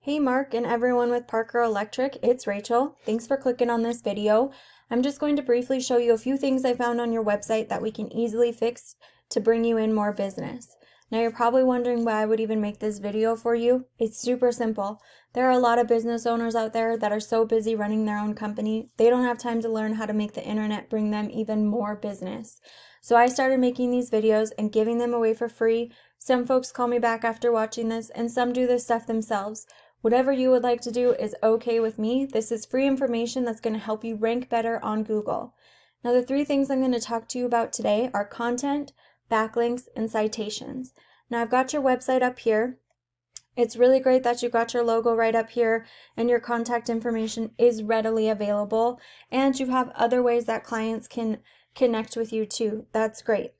Hey Mark and everyone with Parker Electric, it's Rachel. Thanks for clicking on this video. I'm just going to briefly show you a few things I found on your website that we can easily fix to bring you in more business. Now you're probably wondering why I would even make this video for you. It's super simple. There are a lot of business owners out there that are so busy running their own company, they don't have time to learn how to make the internet bring them even more business. So I started making these videos and giving them away for free. Some folks call me back after watching this, and some do this stuff themselves. Whatever you would like to do is okay with me. This is free information that's going to help you rank better on Google. Now, the three things I'm going to talk to you about today are content, backlinks, and citations. Now, I've got your website up here. It's really great that you've got your logo right up here and your contact information is readily available, and you have other ways that clients can connect with you too. That's great.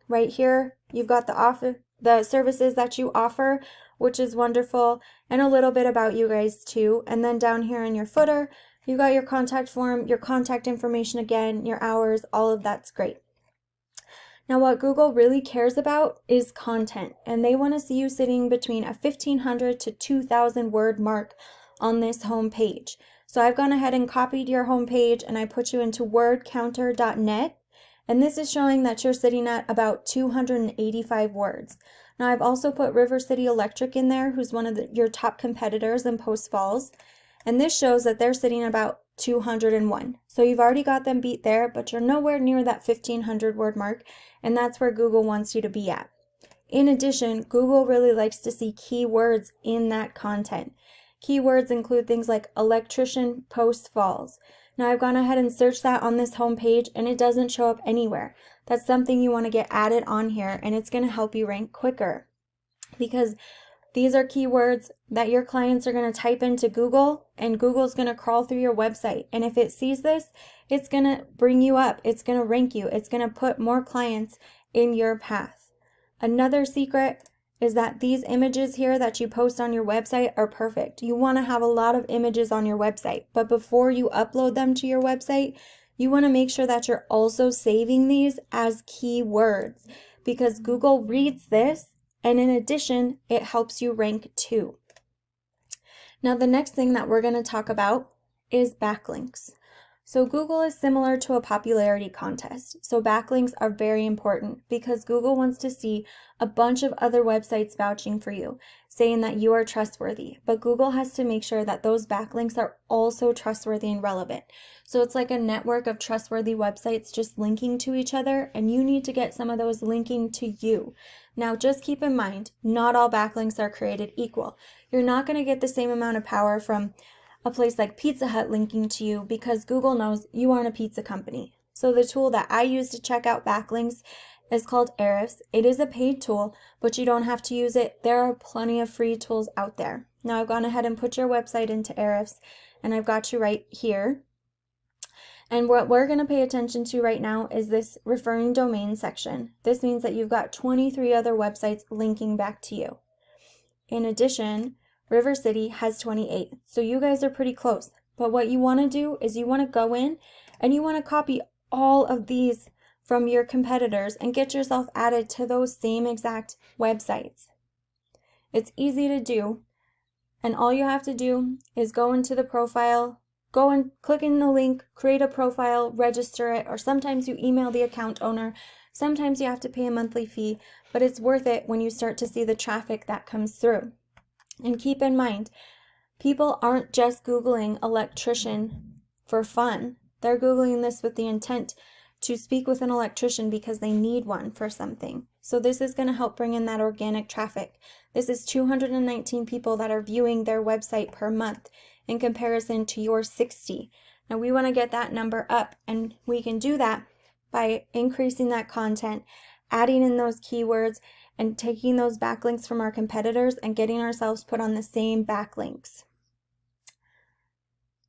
Right here, you've got the services that you offer, which is wonderful, and a little bit about you guys too. And then down here in your footer, you got your contact form, your contact information again, your hours, all of that's great. Now what Google really cares about is content, and they want to see you sitting between a 1,500 to 2,000 word mark on this home page. So I've gone ahead and copied your home page and I put you into wordcounter.net, and this is showing that you're sitting at about 285 words. Now I've also put River City Electric in there, who's one of your top competitors in Post Falls, and this shows that they're sitting at about 201. So you've already got them beat there, but you're nowhere near that 1,500 word mark, and that's where Google wants you to be at. In addition, Google really likes to see keywords in that content. Keywords include things like Electrician Post Falls. Now I've gone ahead and searched that on this home page and it doesn't show up anywhere. That's something you want to get added on here, and it's going to help you rank quicker, because these are keywords that your clients are going to type into Google, and Google's going to crawl through your website. And if it sees this, it's going to bring you up. It's going to rank you. It's going to put more clients in your path. Another secret is that these images here that you post on your website are perfect. You want to have a lot of images on your website, but before you upload them to your website, you want to make sure that you're also saving these as keywords, because Google reads this, and in addition, it helps you rank too. Now, the next thing that we're going to talk about is backlinks. So Google is similar to a popularity contest. So backlinks are very important because Google wants to see a bunch of other websites vouching for you, saying that you are trustworthy. But Google has to make sure that those backlinks are also trustworthy and relevant. So it's like a network of trustworthy websites just linking to each other, and you need to get some of those linking to you. Now, just keep in mind, not all backlinks are created equal. You're not going to get the same amount of power from a place like Pizza Hut linking to you, because Google knows you aren't a pizza company. So the tool that I use to check out backlinks is called Ahrefs. It is a paid tool, but you don't have to use it. There are plenty of free tools out there. Now I've gone ahead and put your website into Ahrefs, and I've got you right here. And what we're going to pay attention to right now is this referring domain section. This means that you've got 23 other websites linking back to you. In addition, River City has 28, so you guys are pretty close. But what you want to do is you want to go in and you want to copy all of these from your competitors and get yourself added to those same exact websites. It's easy to do, and all you have to do is go into the profile, go and click in the link, create a profile, register it, or sometimes you email the account owner. Sometimes you have to pay a monthly fee, but it's worth it when you start to see the traffic that comes through. And keep in mind, people aren't just Googling electrician for fun. They're Googling this with the intent to speak with an electrician because they need one for something. So this is going to help bring in that organic traffic. This is 219 people that are viewing their website per month in comparison to your 60. Now we want to get that number up, and we can do that by increasing that content, adding in those keywords, and taking those backlinks from our competitors and getting ourselves put on the same backlinks.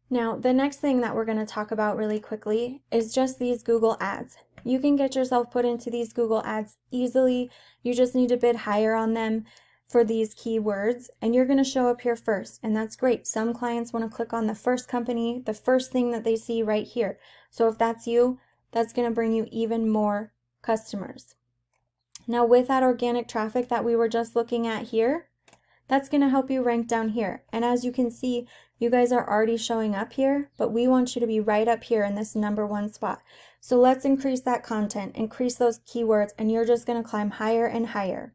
Now, the next thing that we're going to talk about really quickly is just these Google ads. You can get yourself put into these Google ads easily. You just need to bid higher on them for these keywords, and you're going to show up here first, and that's great. Some clients want to click on the first company, the first thing that they see right here. So if that's you, that's going to bring you even more customers. Now with that organic traffic that we were just looking at here, That's going to help you rank down here. And as you can see, you guys are already showing up here, but we want you to be right up here in this #1 spot. So let's increase that content, increase those keywords, and you're just going to climb higher and higher.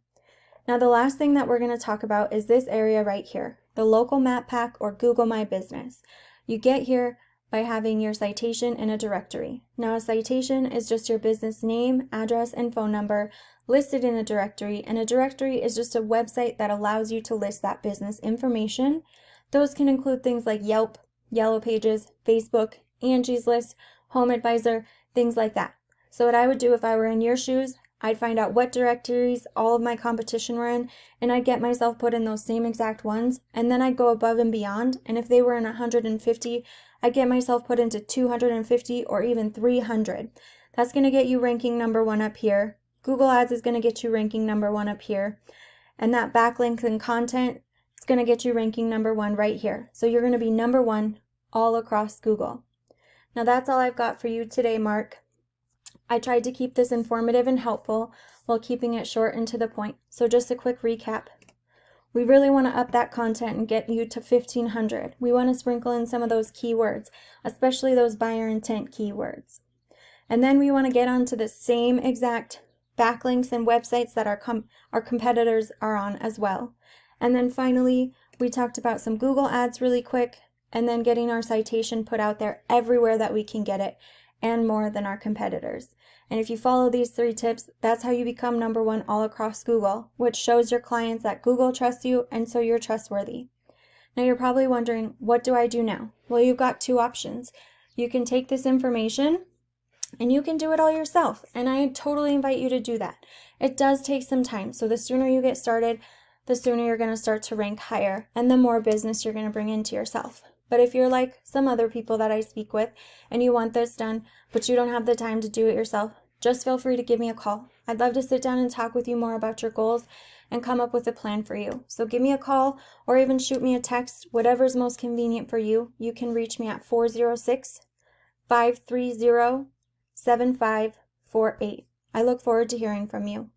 Now the last thing that we're going to talk about is this area right here, the local map pack or Google My Business. You get here by having your citation in a directory. Now a citation is just your business name, address, and phone number listed in a directory, and a directory is just a website that allows you to list that business information. Those can include things like Yelp, Yellow Pages, Facebook, Angie's List, Home Advisor, things like that. So what I would do if I were in your shoes, I'd find out what directories all of my competition were in, and I'd get myself put in those same exact ones, and then I'd go above and beyond, and if they were in 150, I'd get myself put into 250 or even 300. That's going to get you ranking #1 up here. Google Ads is going to get you ranking #1 up here, and that backlink and content is going to get you ranking #1 right here. So you're going to be #1 all across Google. Now that's all I've got for you today, Mark. I tried to keep this informative and helpful while keeping it short and to the point. So just a quick recap. We really want to up that content and get you to 1,500. We want to sprinkle in some of those keywords, especially those buyer intent keywords. And then we want to get onto the same exact backlinks and websites that our competitors are on as well. And then finally, we talked about some Google Ads really quick, and then getting our citation put out there everywhere that we can get it, and more than our competitors. And if you follow these 3 tips, that's how you become #1 all across Google, which shows your clients that Google trusts you, and so you're trustworthy. Now you're probably wondering, what do I do now? Well, you've got 2 options. You can take this information and you can do it all yourself, and I totally invite you to do that. It does take some time, so the sooner you get started, the sooner you're going to start to rank higher, and the more business you're going to bring into yourself. But if you're like some other people that I speak with and you want this done, but you don't have the time to do it yourself, just feel free to give me a call. I'd love to sit down and talk with you more about your goals and come up with a plan for you. So give me a call or even shoot me a text, whatever's most convenient for you. You can reach me at 406-530-7548. I look forward to hearing from you.